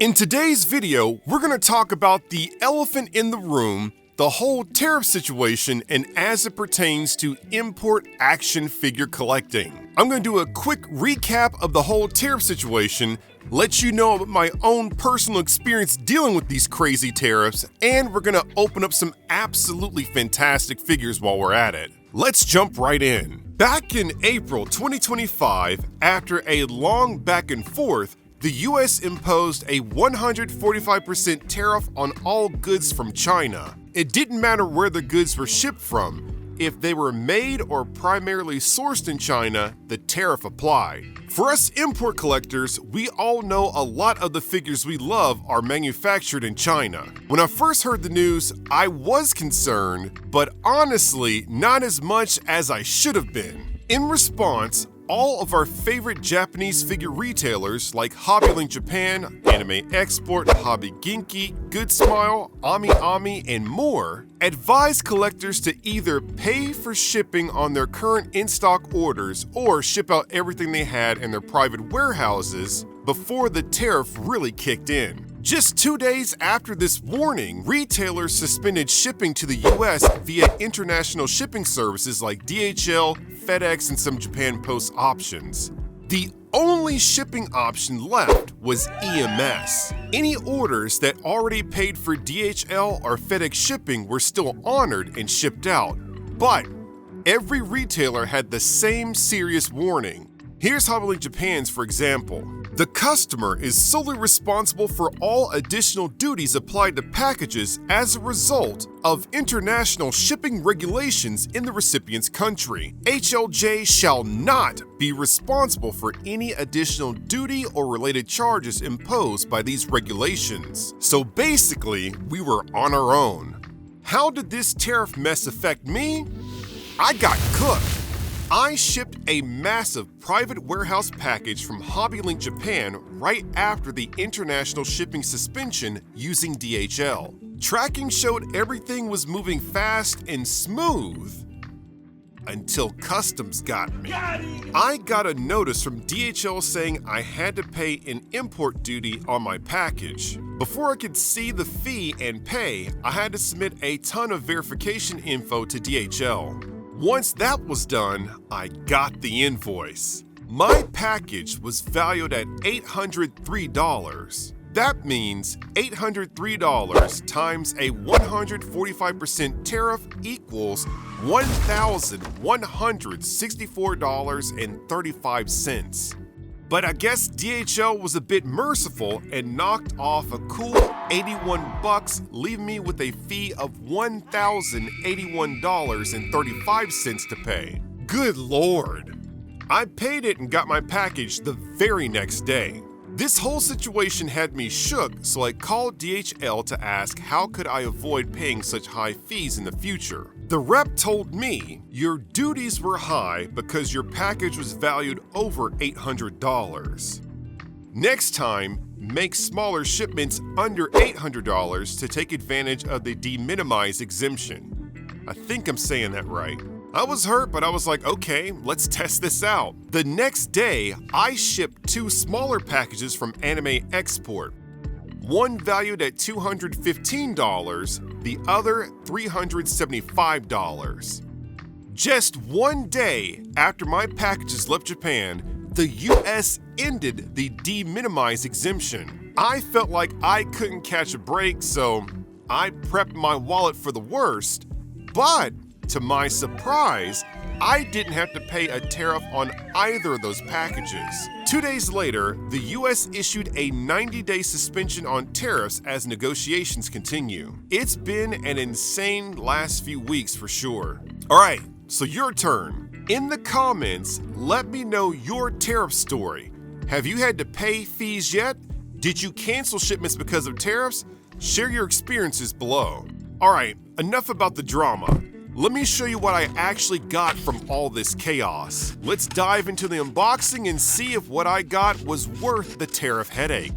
In today's video, we're going to talk about the elephant in the room, the whole tariff situation, and as it pertains to import action figure collecting. I'm going to do a quick recap of the whole tariff situation, let you know about my own personal experience dealing with these crazy tariffs, and we're going to open up some absolutely fantastic figures while we're at it. Let's jump right in. Back in April 2025, after a long back and forth, the US imposed a 145% tariff on all goods from China. It didn't matter where the goods were shipped from. If they were made or primarily sourced in China, the tariff applied. For us import collectors, we all know a lot of the figures we love are manufactured in China. When I first heard the news, I was concerned, but honestly, not as much as I should have been. In response, all of our favorite Japanese figure retailers like Hobbylink Japan, Anime Export, Hobby Ginki, Good Smile, Ami Ami, and more advise collectors to either pay for shipping on their current in-stock orders or ship out everything they had in their private warehouses before the tariff really kicked in. Just 2 days after this warning, retailers suspended shipping to the US via international shipping services like DHL, FedEx, and some Japan Post options. The only shipping option left was EMS. Any orders that already paid for DHL or FedEx shipping were still honored and shipped out, but every retailer had the same serious warning. Here's Hobbylink Japan's, for example. The customer is solely responsible for all additional duties applied to packages as a result of international shipping regulations in the recipient's country. HLJ shall not be responsible for any additional duty or related charges imposed by these regulations. So basically, we were on our own. How did this tariff mess affect me? I got cooked. I shipped a massive private warehouse package from Hobbylink Japan right after the international shipping suspension using DHL. Tracking showed everything was moving fast and smooth until customs got me. I got a notice from DHL saying I had to pay an import duty on my package. Before I could see the fee and pay, I had to submit a ton of verification info to DHL. Once that was done, I got the invoice. My package was valued at $803. That means $803 times a 145% tariff equals $1,164.35. But I guess DHL was a bit merciful and knocked off a cool $81, leaving me with a fee of $1,081.35 to pay. Good Lord. I paid it and got my package the very next day. This whole situation had me shook, so I called DHL to ask how could I avoid paying such high fees in the future. The rep told me your duties were high because your package was valued over $800. Next time, make smaller shipments under $800 to take advantage of the de-minimize exemption. I think I'm saying that right. I was hurt, but I was like, okay, let's test this out. The next day, I shipped 2 smaller packages from Anime Export. One valued at $215, the other $375. Just 1 day after my packages left Japan, the US ended the de-minimize exemption. I felt like I couldn't catch a break, so I prepped my wallet for the worst, but to my surprise, I didn't have to pay a tariff on either of those packages. 2 days later, the US issued a 90-day suspension on tariffs as negotiations continue. It's been an insane last few weeks for sure. All right, so your turn. In the comments, let me know your tariff story. Have you had to pay fees yet? Did you cancel shipments because of tariffs? Share your experiences below. All right, enough about the drama. Let me show you what I actually got from all this chaos. Let's dive into the unboxing and see if what I got was worth the tariff headache.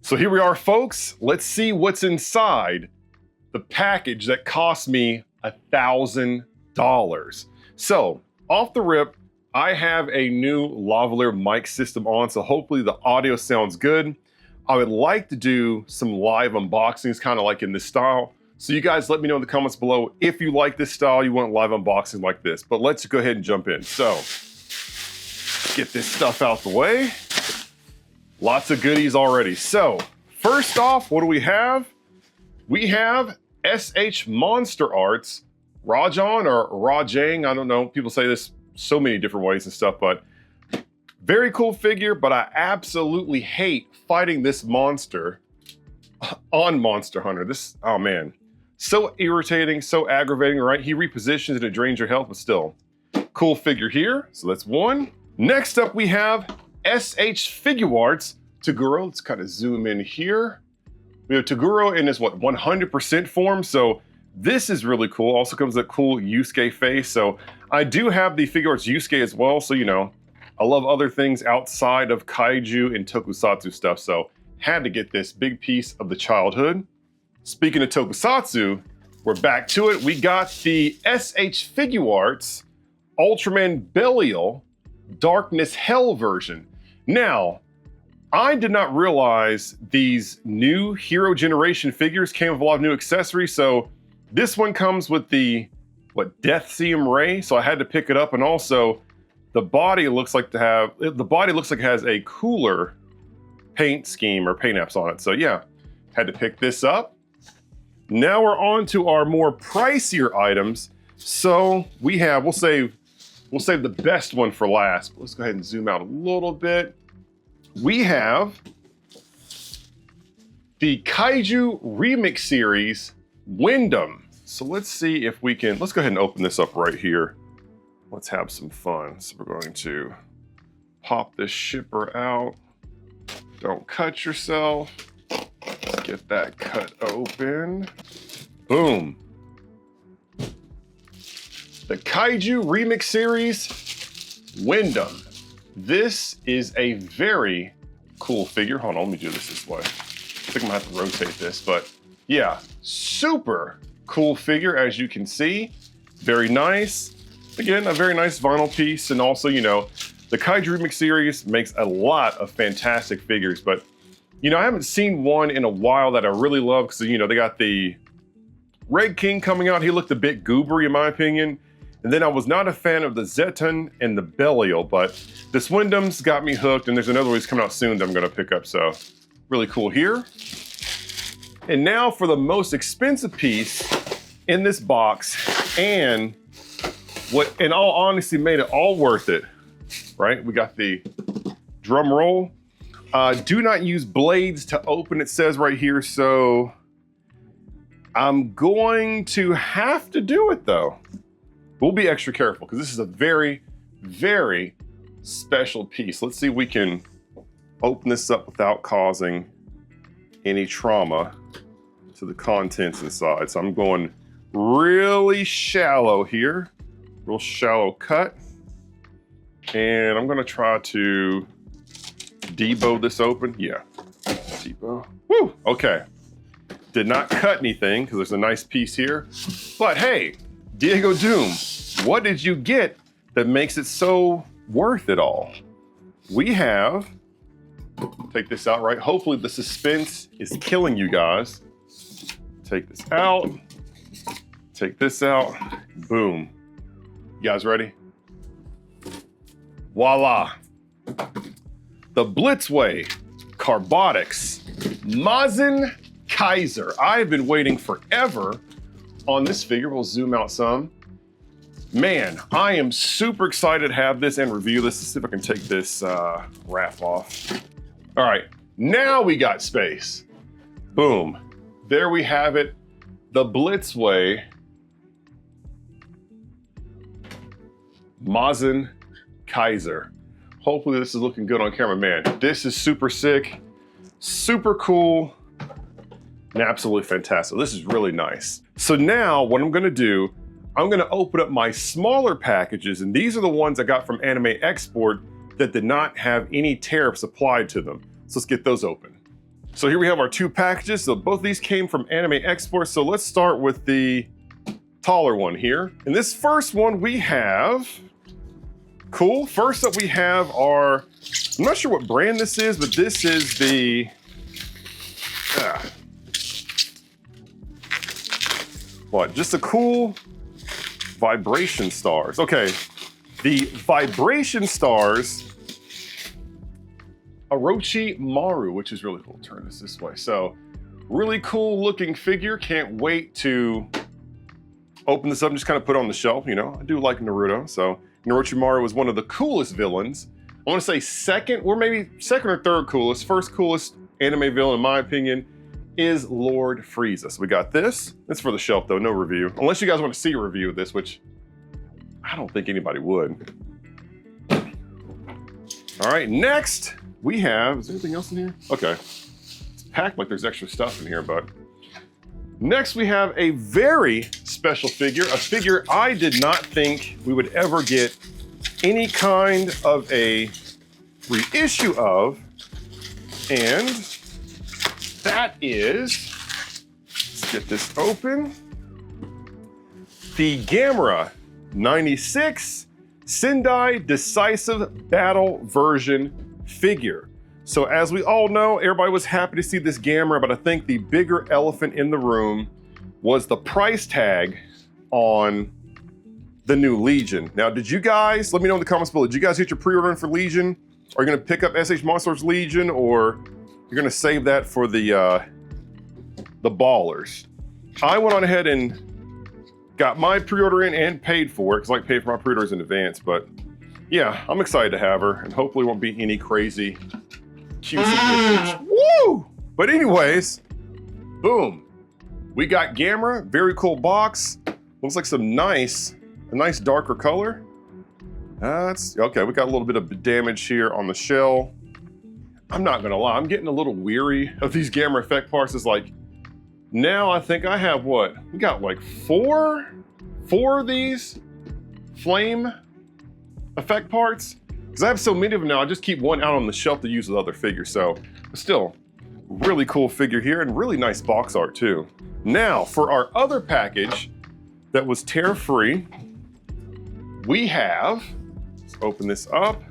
So here we are, folks. Let's see what's inside the package that cost me $1,000. So off the rip, I have a new lavalier mic system on, so hopefully the audio sounds good. I would like to do some live unboxings, kind of like in this style. So you guys let me know in the comments below if you like this style, you want live unboxing like this. But let's go ahead and jump in. So get this stuff out the way. Lots of goodies already. So first off, what do we have? We have S.H.MonsterArts Rajan or Rajang. I don't know. People say this so many different ways and stuff, but very cool figure, but I absolutely hate fighting this monster on Monster Hunter. This, oh man, so irritating, so aggravating, right? He repositions and it drains your health, but still. Cool figure here, so that's one. Next up we have S.H.Figuarts Toguro. Let's kind of zoom in here. We have Toguro in his, what, 100% form, so this is really cool. Also comes with a cool Yusuke face, so I do have the Figuarts Yusuke as well, so you know, I love other things outside of Kaiju and Tokusatsu stuff, so had to get this big piece of the childhood. Speaking of Tokusatsu, we're back to it. We got the S.H.Figuarts Ultraman Belial Darkness Hell version. Now, I did not realize these new Hero Generation figures came with a lot of new accessories, so this one comes with the, what, Death Seam Ray, so I had to pick it up, and also the body looks like it has a cooler paint scheme or paint apps on it. So yeah, had to pick this up. Now we're on to our more pricier items. So we have, we'll save the best one for last. Let's go ahead and zoom out a little bit. We have the Kaiju Remix Series Windom. So let's see if we can, let's go ahead and open this up right here. Let's have some fun. So we're going to pop this shipper out. Don't cut yourself. Let's get that cut open. Boom. The Kaiju Remix Series Windom. This is a very cool figure. Hold on, let me do this way. I think I'm gonna have to rotate this, but yeah, super cool figure as you can see. Very nice. Again, a very nice vinyl piece, and also, you know, the Kaiju Remix series makes a lot of fantastic figures, but, you know, I haven't seen one in a while that I really love, because, you know, they got the Red King coming out. He looked a bit goobery, in my opinion, and then I was not a fan of the Zeta and the Belial, but this Windom's got me hooked, and there's another one that's coming out soon that I'm gonna pick up, so really cool here. And now for the most expensive piece in this box, and what in all honesty made it all worth it, right? We got the drum roll. Do not use blades to open, it says right here, so I'm going to have to do it though. We'll be extra careful because this is a very, very special piece. Let's see if we can open this up without causing any trauma to the contents inside. So I'm going really shallow here. Real shallow cut, and I'm gonna try to debow this open. Yeah, debow. Woo, okay. Did not cut anything because there's a nice piece here, but hey, Diego Doom, what did you get that makes it so worth it all? We have, take this out, right? Hopefully the suspense is killing you guys. Take this out, take this out, boom. You guys ready? Voila. The Blitzway Carbonics Mazen Kaiser. I've been waiting forever on this figure. We'll zoom out some. Man, I am super excited to have this and review this. Let's see if I can take this wrap off. All right, now we got space. Boom. There we have it. The Blitzway Mazen Kaiser. Hopefully this is looking good on camera. Man, this is super sick, super cool, and absolutely fantastic. This is really nice. So now what I'm gonna do, I'm gonna open up my smaller packages, and these are the ones I got from Anime Export that did not have any tariffs applied to them. So let's get those open. So here we have our two packages. So both these came from Anime Export. So let's start with the taller one here. And this first one we have, cool. First up we have our, I'm not sure what brand this is, but this is the, what, just a cool vibration stars. Okay, the vibration stars Orochimaru, which is really cool. Turn this way. So really cool looking figure. Can't wait to open this up and just kind of put it on the shelf. You know, I do like Naruto. So Orochimaru was one of the coolest villains. I want to say second, or maybe second or third coolest. First coolest anime villain, in my opinion, is Lord Frieza. So we got this. It's for the shelf though, no review. Unless you guys want to see a review of this, which I don't think anybody would. All right, next we have, is there anything else in here? Okay, it's packed like there's extra stuff in here, but next we have a very special figure, a figure I did not think we would ever get any kind of a reissue of, and that is, let's get this open, the Gamera 96 Sendai Decisive Battle version figure. So as we all know, everybody was happy to see this Gamera, but I think the bigger elephant in the room was the price tag on the new Legion. Now, did you guys, let me know in the comments below, did you guys get your pre-order in for Legion? Are you gonna pick up S.H.MonsterArts Legion, or you're gonna save that for the ballers? I went on ahead and got my pre-order in and paid for it, because I like paid for my pre-orders in advance, but yeah, I'm excited to have her, and hopefully won't be any crazy cutesy. Woo! But anyways, boom. We got Gamera, very cool box. Looks like a nice darker color. That's okay, we got a little bit of damage here on the shell. I'm not gonna lie, I'm getting a little weary of these Gamera effect parts. It's like, now I think I have what? We got like four of these flame effect parts. Because I have so many of them now, I just keep one out on the shelf to use with other figures. So, but still, really cool figure here and really nice box art too. Now, for our other package that was tariff free, we have, let's open this up,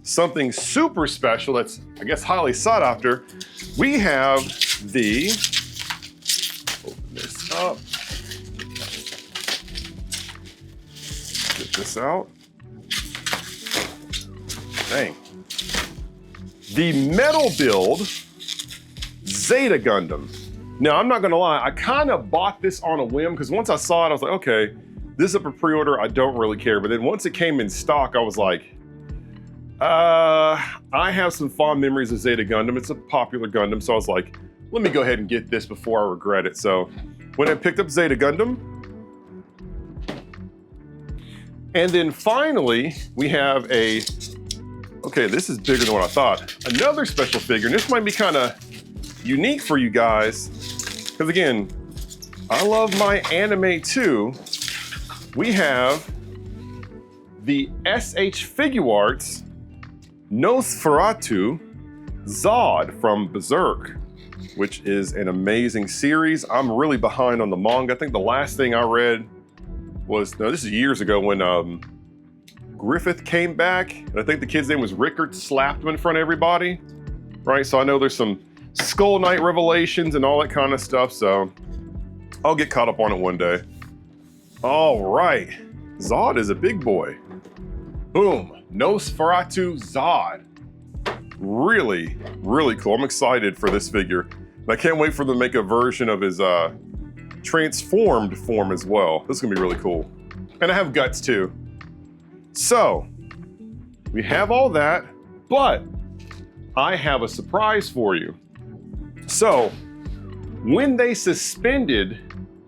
something super special that's, I guess, highly sought after. We have the, open this up, get this out. Dang. The metal build Zeta Gundam. Now, I'm not gonna lie, I kind of bought this on a whim because once I saw it, I was like, okay, this is up for pre-order, I don't really care. But then once it came in stock, I was like, I have some fond memories of Zeta Gundam. It's a popular Gundam, so I was like, let me go ahead and get this before I regret it. So when I picked up Zeta Gundam, and then finally, we have a, okay, this is bigger than what I thought. Another special figure, and this might be kind of unique for you guys, because again, I love my anime too. We have the S.H.Figuarts Nosferatu Zodd from Berserk, which is an amazing series. I'm really behind on the manga. I think the last thing I read was, no, this is years ago when Griffith came back, and I think the kid's name was Rickard, slapped him in front of everybody, right? So I know there's some Skull Knight revelations and all that kind of stuff, so I'll get caught up on it one day. All right, Zodd is a big boy. Boom, Nosferatu Zodd. Really, really cool. I'm excited for this figure. And I can't wait for them to make a version of his transformed form as well. This is gonna be really cool. And I have guts too. So, we have all that, but I have a surprise for you. So, when they suspended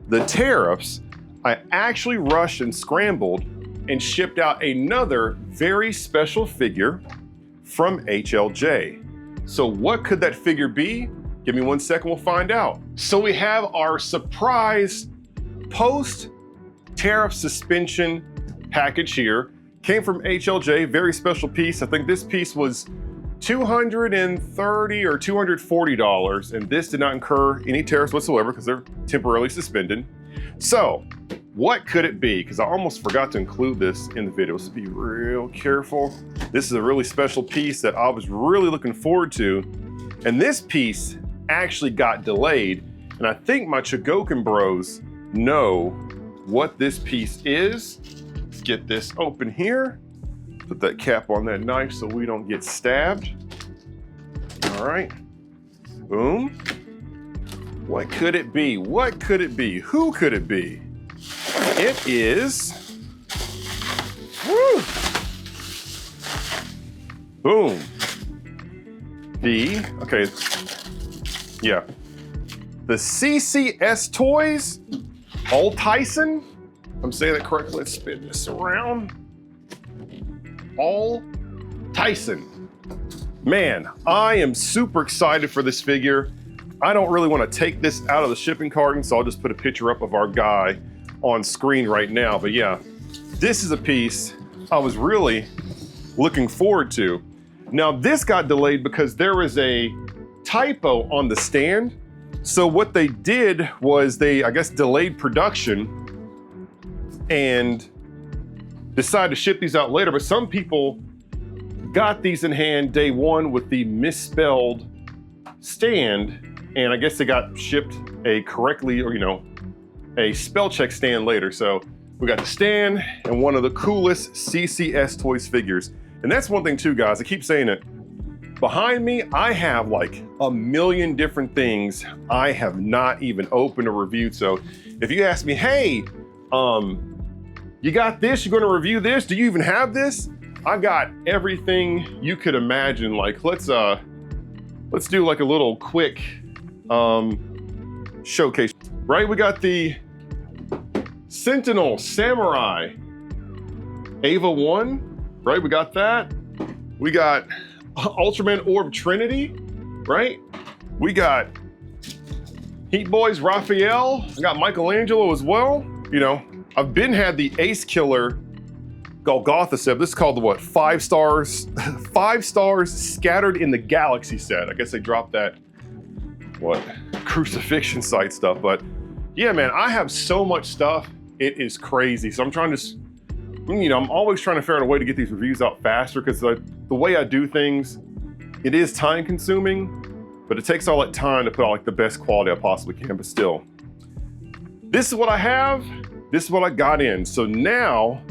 the tariffs, I actually rushed and scrambled and shipped out another very special figure from HLJ. So what could that figure be? Give me 1 second, we'll find out. So we have our surprise post-tariff suspension package here. Came from HLJ, very special piece. I think this piece was $230 or $240, and this did not incur any tariffs whatsoever because they're temporarily suspended. So, what could it be? Because I almost forgot to include this in the video, so be real careful. This is a really special piece that I was really looking forward to. And this piece actually got delayed. And I think my Chogokin bros know what this piece is. Let's get this open here. Put that cap on that knife so we don't get stabbed. All right, boom. What could it be? What could it be? Who could it be? It is, woo, boom. The CCS Toys, All Tyson. I'm saying that correctly. Let's spin this around. All Tyson. Man, I am super excited for this figure. I don't really want to take this out of the shipping carton, so I'll just put a picture up of our guy on screen right now. But yeah, this is a piece I was really looking forward to. Now this got delayed because there was a typo on the stand. So what they did was they, I guess, delayed production and decided to ship these out later. But some people got these in hand day one with the misspelled stand. And I guess they got shipped a correctly, or a spell check stand later. So we got the stand and one of the coolest CCS Toys figures. And that's one thing too, guys, I keep saying it. Behind me, I have like a million different things I have not even opened or reviewed. So if you ask me, hey, you got this, you're gonna review this, do you even have this? I got everything you could imagine. Like, let's do like a little quick showcase, right? We got the Sentinel Samurai Ava 1, right? We got that. We got Ultraman Orb Trinity, right? We got Heat Boys Raphael. I got Michelangelo as well. I've had the Ace Killer Golgotha set. This is called the what? 5 stars, 5 stars scattered in the galaxy set. I guess they dropped that, what, crucifixion site stuff. But yeah, man, I have so much stuff. It is crazy. So I'm trying to, I'm always trying to figure out a way to get these reviews out faster, because the way I do things, it is time consuming, but it takes all that time to put out like the best quality I possibly can. But still, this is what I have. This is what I got in. So now,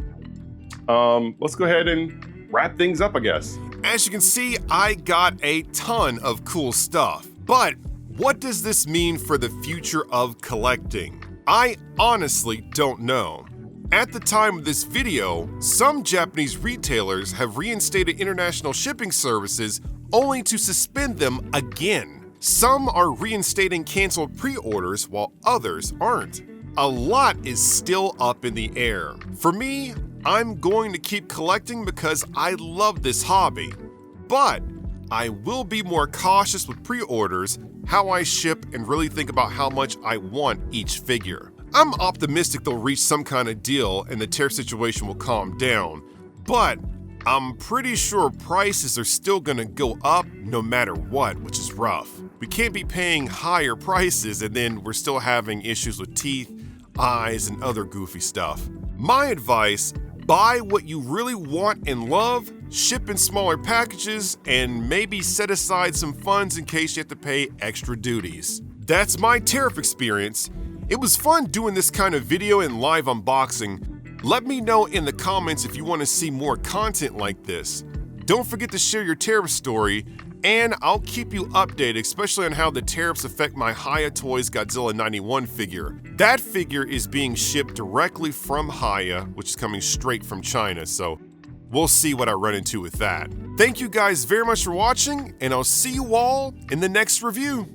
let's go ahead and wrap things up, I guess. As you can see, I got a ton of cool stuff, but what does this mean for the future of collecting? I honestly don't know. At the time of this video, some Japanese retailers have reinstated international shipping services only to suspend them again. Some are reinstating canceled pre-orders while others aren't. A lot is still up in the air. For me, I'm going to keep collecting because I love this hobby, but I will be more cautious with pre-orders, how I ship, and really think about how much I want each figure. I'm optimistic they'll reach some kind of deal and the tariff situation will calm down, but I'm pretty sure prices are still gonna go up no matter what, which is rough. We can't be paying higher prices and then we're still having issues with teeth, eyes, and other goofy stuff. My advice, buy what you really want and love, ship in smaller packages, and maybe set aside some funds in case you have to pay extra duties. That's my tariff experience. It was fun doing this kind of video and live unboxing. Let me know in the comments if you want to see more content like this. Don't forget to share your tariff story, and I'll keep you updated, especially on how the tariffs affect my Haya Toys Godzilla 91 figure. That figure is being shipped directly from Haya, which is coming straight from China, so we'll see what I run into with that. Thank you guys very much for watching, and I'll see you all in the next review.